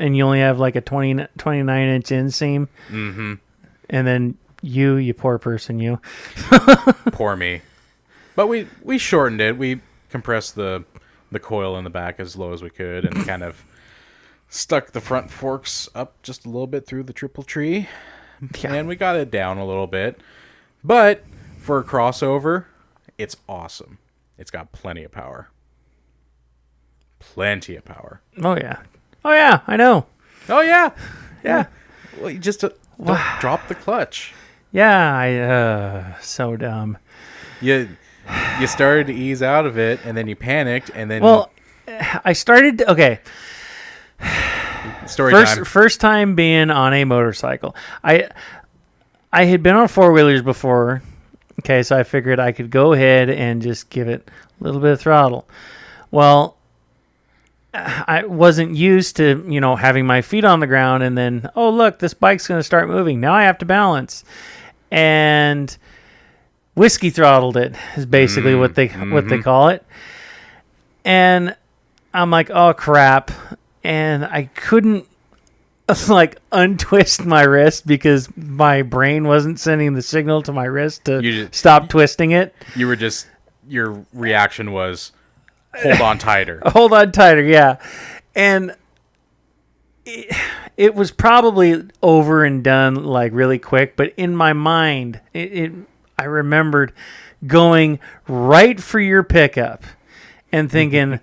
and you only have like a 29-inch inseam. Mm-hmm. And then you poor person, you. Poor me. But we shortened it. We compressed the coil in the back as low as we could and kind of stuck the front forks up just a little bit through the triple tree. Yeah. And we got it down a little bit. But for a crossover, it's awesome. It's got plenty of power. Plenty of power. Oh, yeah. Oh, yeah, I know. Oh, yeah. Yeah. Well, you just don't drop the clutch. Yeah, so dumb. You started to ease out of it, and then you panicked, and then... Well, I started... Okay. Story time. First time being on a motorcycle. I had been on four-wheelers before. Okay, so I figured I could go ahead and just give it a little bit of throttle. Well, I wasn't used to, having my feet on the ground and then, oh, look, this bike's going to start moving. Now I have to balance. And whiskey throttled it is basically what they call it. And I'm like, oh, crap. And I couldn't untwist my wrist because my brain wasn't sending the signal to my wrist to stop twisting it. Your reaction was hold on tighter. Hold on tighter, yeah. And it was probably over and done really quick, but in my mind, I remembered going right for your pickup and thinking,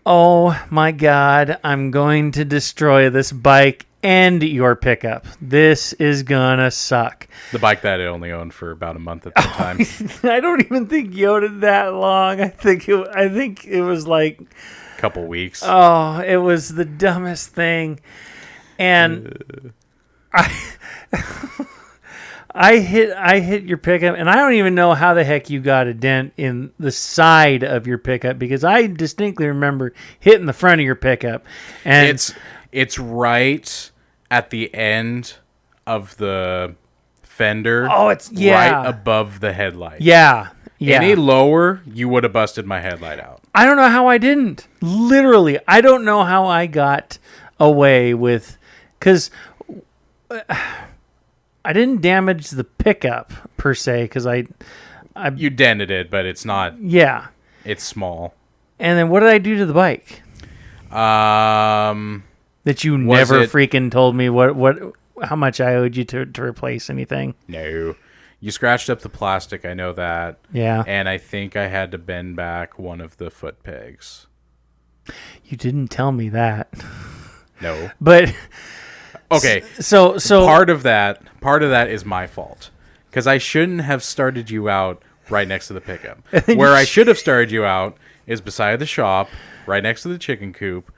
oh my God, I'm going to destroy this bike and your pickup. This is gonna suck. The bike that I only owned for about a month at the time. I don't even think you owned it that long. I think it was like a couple weeks. Oh, it was the dumbest thing. And I hit your pickup, and I don't even know how the heck you got a dent in the side of your pickup because I distinctly remember hitting the front of your pickup. And it's right at the end of the fender. Oh, right above the headlight. Yeah. Yeah. Any lower, you would have busted my headlight out. I don't know how I didn't. Literally, I don't know how I got away with, because I didn't damage the pickup per se, because you dented it, but it's not. Yeah, it's small. And then what did I do to the bike? That you never freaking told me how much I owed you to replace anything. No. You scratched up the plastic, I know that. Yeah. And I think I had to bend back one of the foot pegs. You didn't tell me that. No. But okay. So part of that is my fault. Because I shouldn't have started you out right next to the pickup. Where I should have started you out is beside the shop, right next to the chicken coop,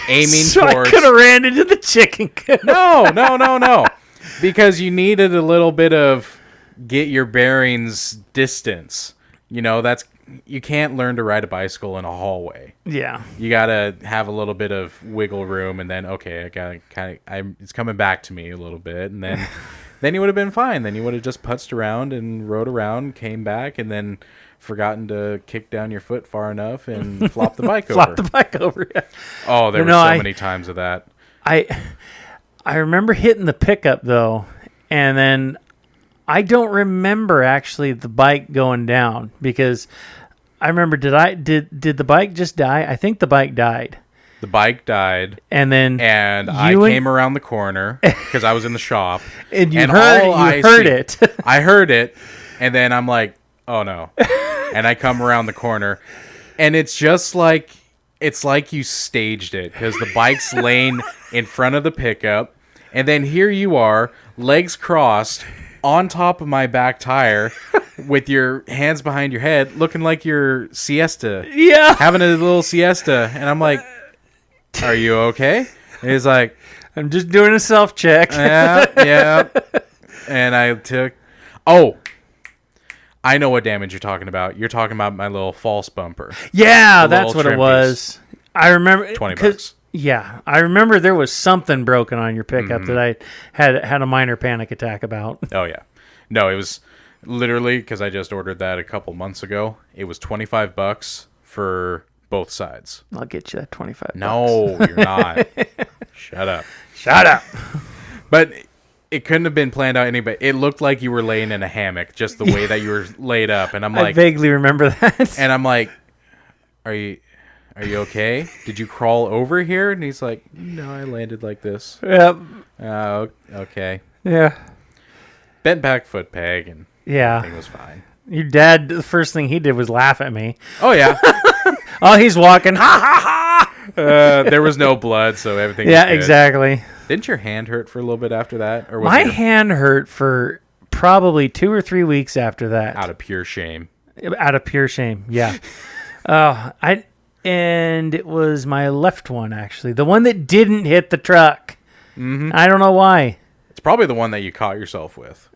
aiming so towards... I could have ran into the chicken coop. No. Because you needed a little bit of get your bearings distance. You can't learn to ride a bicycle in a hallway. Yeah. You got to have a little bit of wiggle room, and then, okay, I got to it's coming back to me a little bit, and then then you would have been fine. Then you would have just putzed around and rode around, came back, and then forgotten to kick down your foot far enough and flop the bike over. Flop the bike over, yeah. Oh, there were so many times of that. I remember hitting the pickup, though, and then I don't remember actually the bike going down because I remember did the bike just die? I think the bike died. The bike died, and I came around the corner because I was in the shop, and you heard it. I heard it, and then I'm like, oh no, and I come around the corner, and it's just like you staged it because the bike's laying in front of the pickup, and then here you are, legs crossed, on top of my back tire, with your hands behind your head, looking like you're siesta, having a little siesta, and I'm like, are you okay? And he's like, I'm just doing a self-check. Yeah. And I took... Oh, I know what damage you're talking about. You're talking about my little false bumper. Yeah, that's what it was. I remember... $20. Yeah, I remember there was something broken on your pickup that I had a minor panic attack about. Oh, yeah. No, it was literally, because I just ordered that a couple months ago, it was $25 for... both sides. I'll get you that $25. No, you're not. Shut up. But it couldn't have been planned out anyway. It looked like you were laying in a hammock, just the way that you were laid up. And I'm like, I vaguely remember that. And I'm like, are you okay? Did you crawl over here? And he's like, no, I landed like this. Yep. Okay. Yeah. Bent back foot peg, and everything was fine. Your dad, the first thing he did was laugh at me. Oh, yeah. Oh, he's walking. Ha, ha, ha! There was no blood, so everything was good. Exactly. Didn't your hand hurt for a little bit after that? Or was my hand hurt for probably 2 or 3 weeks after that. Out of pure shame. Yeah. And it was my left one, actually. The one that didn't hit the truck. Mm-hmm. I don't know why. It's probably the one that you caught yourself with.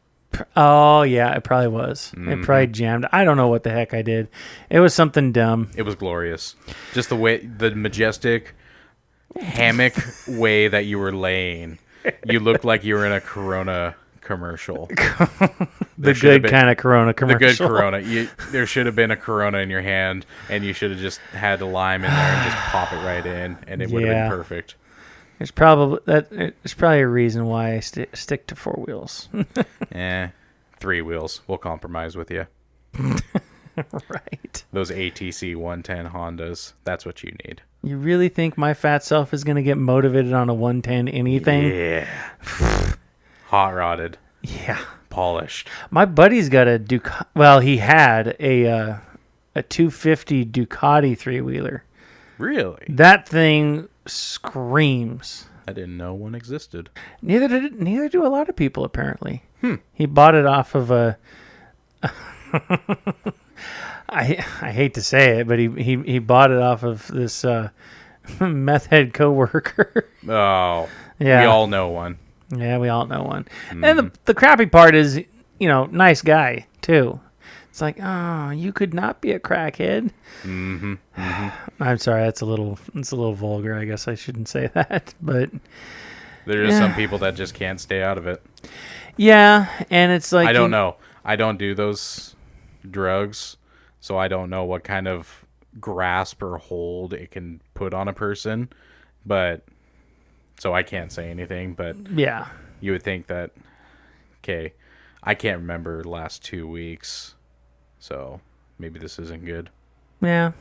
Oh, yeah, it probably was. Mm-hmm. It probably jammed. I don't know what the heck I did. It was something dumb. It was glorious. Just the majestic hammock way that you were laying. You looked like you were in a Corona commercial. The good kind of Corona commercial. The good Corona. There should have been a Corona in your hand, and you should have just had the lime in there and just pop it right in, and it would have been perfect. There's probably a reason why I stick to 4 wheels. 3 wheels. We'll compromise with you. Right. Those ATC 110 Hondas. That's what you need. You really think my fat self is going to get motivated on a 110 anything? Yeah. Hot rodded. Yeah. Polished. My buddy's got a Ducati. Well, he had a 250 Ducati 3-wheeler. Really? That thing screams. I didn't know one existed. Neither do a lot of people, apparently. He bought it off of a I hate to say it, but he bought it off of this meth head coworker. Oh. Yeah. We all know one. Yeah, we all know one. And the crappy part is, nice guy too. It's like, oh, you could not be a crackhead. Mm-hmm. Mm-hmm. I'm sorry, it's a little vulgar. I guess I shouldn't say that, but there's just some people that just can't stay out of it. Yeah, and it's like I don't know. I don't do those drugs, so I don't know what kind of grasp or hold it can put on a person. But so I can't say anything. But yeah, you would think that. Okay, I can't remember the last 2 weeks. So maybe this isn't good. Yeah.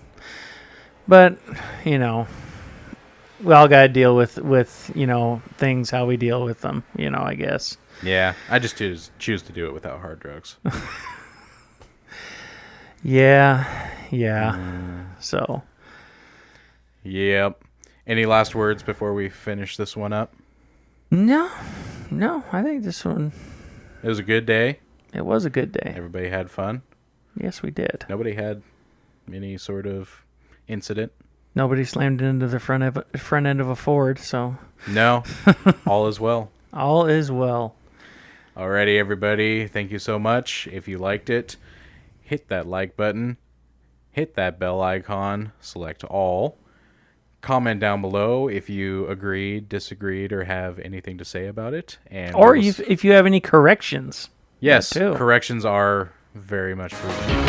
But, we all got to deal with things how we deal with them, I guess. Yeah. I just choose to do it without hard drugs. Yeah. So. Yep. Any last words before we finish this one up? No. I think this one. It was a good day. It was a good day. Everybody had fun. Yes, we did. Nobody had any sort of incident. Nobody slammed into the front end of a Ford, so. No. All is well. All is well. Alrighty, everybody. Thank you so much. If you liked it, hit that like button. Hit that bell icon. Select all. Comment down below if you agreed, disagreed, or have anything to say about it. Or if you have any corrections. Yes, corrections are very much appreciated.